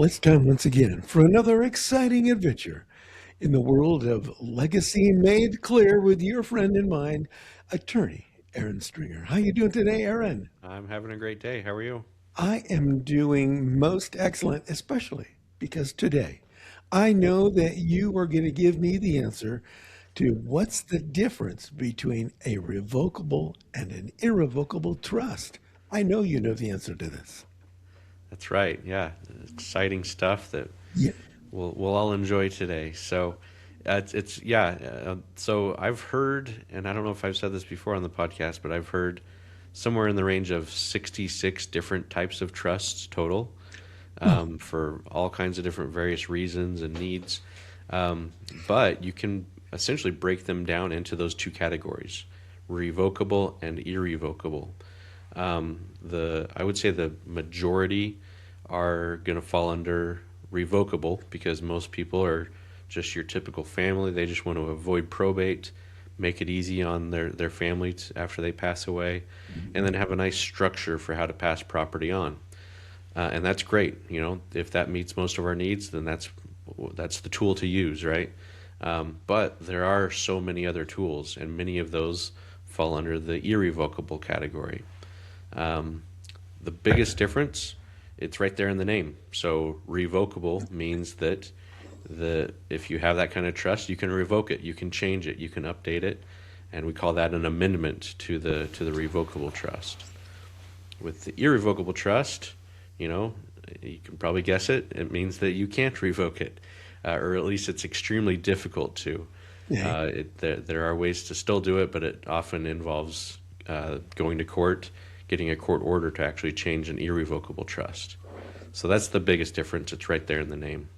Well, it's time once again for another exciting adventure in the world of legacy made clear with your friend in mind, attorney Aaron Stringer. How you doing today, Aaron? I'm having a great day. How are you? I am doing most excellent, especially because today I know that you are going to give me the answer to what's the difference between a revocable and an irrevocable trust. I know you know the answer to this. That's right. Yeah, exciting stuff that Yeah. we'll all enjoy today. So, it's yeah. So I've heard, and I don't know if I've said this before on the podcast, but I've heard somewhere in the range of 66 different types of trusts total, Oh, for all kinds of different various reasons and needs. Um, but you can essentially break them down into those two categories: revocable and irrevocable. The I would say the majority are going to fall under revocable because most people are just your typical family. They just want to avoid probate, make it easy on their family after they pass away, and then have a nice structure for how to pass property on. And that's great. You know, if that meets most of our needs, then that's the tool to use, right? But there are so many other tools, and many of those fall under the irrevocable category. Um, the biggest difference, it's right there in the name. So revocable means that the if you have that kind of trust, you can revoke it, you can change it, you can update it, and we call that an amendment to the revocable trust. With the irrevocable trust, you know, you can probably guess it. It means that you can't revoke it, or at least it's extremely difficult to. yeah. There are ways to still do it, but it often involves going to court, getting a court order to actually change an irrevocable trust. So that's the biggest difference. It's right there in the name.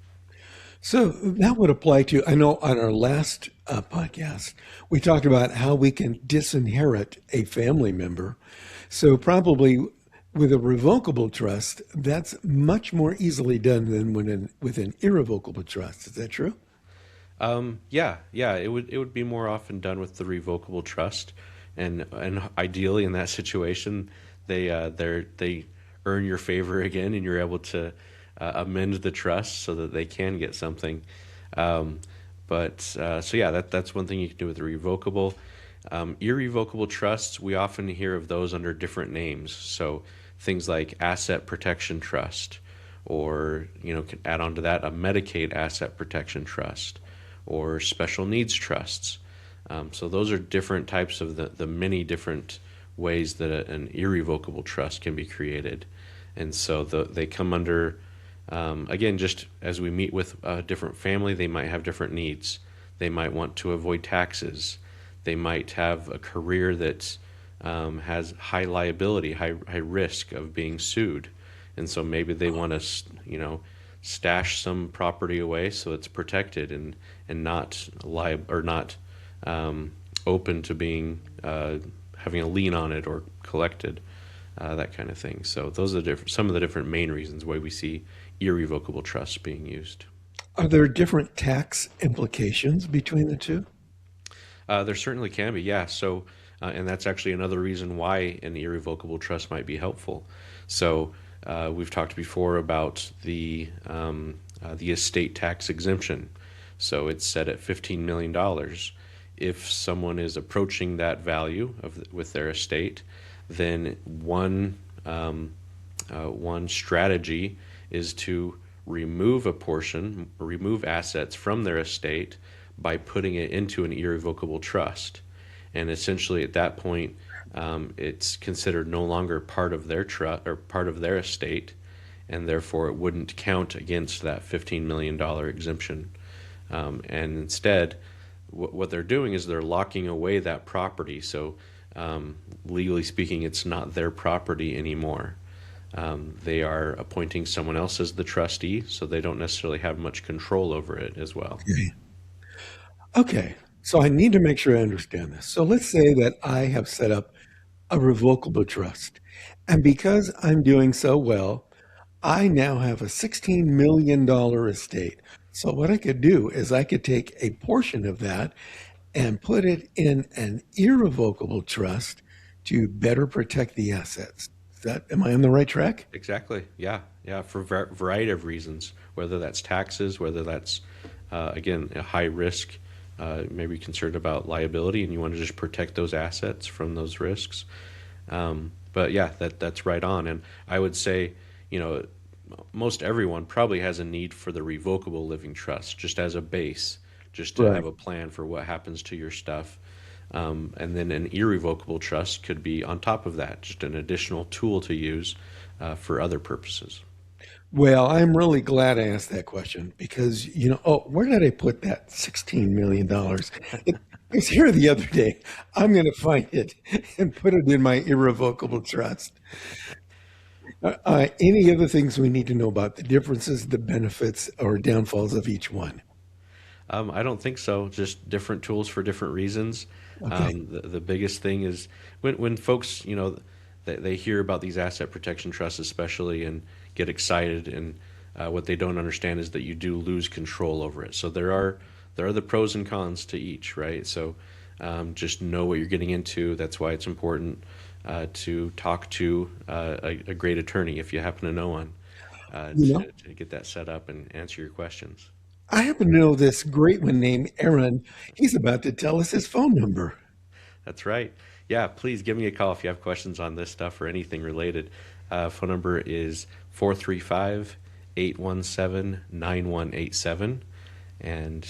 So that would apply to, I know on our last podcast, we talked about how we can disinherit a family member. So probably with a revocable trust, that's much more easily done than with an irrevocable trust. Is that true? Yeah, it would be more often done with the revocable trust, and ideally in that situation, they earn your favor again, and you're able to amend the trust so that they can get something. Um, so yeah, that's one thing you can do with the revocable. Irrevocable trusts, we often hear of those under different names. So things like asset protection trust, or can add on to that a Medicaid asset protection trust, or special needs trusts. So those are different types of the many different ways that an irrevocable trust can be created. And so they come under, again, just as we meet with a different family, they might have different needs. They might want to avoid taxes. They might have a career that has high liability, high risk of being sued. And so maybe they want to, stash some property away so it's protected and not or not um, open to being having a lien on it or collected, that kind of thing. So those are some of the different main reasons why we see irrevocable trusts being used. Are there different tax implications between the two? There certainly can be, yeah. So, and that's actually another reason why an irrevocable trust might be helpful. So, we've talked before about the estate tax exemption. So it's set at $15 million. If someone is approaching that value with their estate, then one strategy is to remove assets from their estate by putting it into an irrevocable trust. And essentially, at that point, it's considered no longer part of their trust or part of their estate, and therefore it wouldn't count against that $15 million exemption. And instead, what they're doing is they're locking away that property. So, legally speaking, it's not their property anymore. They are appointing someone else as the trustee, so they don't necessarily have much control over it as well. Okay. Okay. So I need to make sure I understand this. So let's say that I have set up a revocable trust. And because I'm doing so well, I now have a $16 million estate. So what I could do is I could take a portion of that and put it in an irrevocable trust to better protect the assets. Am I on the right track? Exactly. Yeah. Yeah. For a variety of reasons, whether that's taxes, whether that's, again, a high risk, maybe concerned about liability and you want to just protect those assets from those risks. But yeah, that's right on. And I would say, you know, most everyone probably has a need for the revocable living trust just as a base, just to Right. have a plan for what happens to your stuff. And then an irrevocable trust could be on top of that, just an additional tool to use for other purposes. Well, I'm really glad I asked that question because, oh, where did I put that $16 million? It was here the other day. I'm going to find it and put it in my irrevocable trust. Any other things we need to know about the differences, the benefits, or downfalls of each one? I don't think so. Just different tools for different reasons. Okay. The biggest thing is when folks, they hear about these asset protection trusts, especially, and get excited, and what they don't understand is that you do lose control over it. So there are the pros and cons to each, right? So just know what you're getting into. That's why it's important to talk to a great attorney if you happen to know one You know, to get that set up and answer your questions. I happen to know this great one named Aaron. He's about to tell us his phone number. That's right. Yeah, please give me a call if you have questions on this stuff or anything related. Phone number is 435-817-9187. And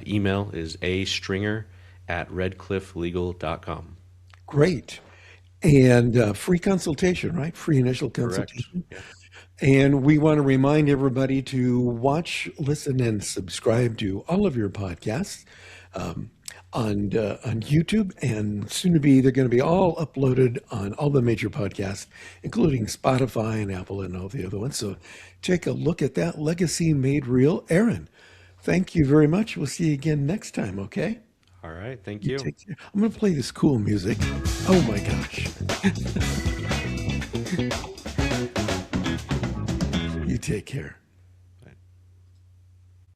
email is astringer@redcliffelegal.com. Great. And free consultation, right? Free initial Correct. consultation. Yeah. And we want to remind everybody to watch, listen, and subscribe to all of your podcasts um, on YouTube, and soon to be they're going to be all uploaded on all the major podcasts, including Spotify and Apple and all the other ones. So take a look at that. Legacy Made Real. Aaron, thank you very much. We'll see you again next time. Okay. All right. Thank You you. take care. I'm going to play this cool music. Oh my gosh. You take care.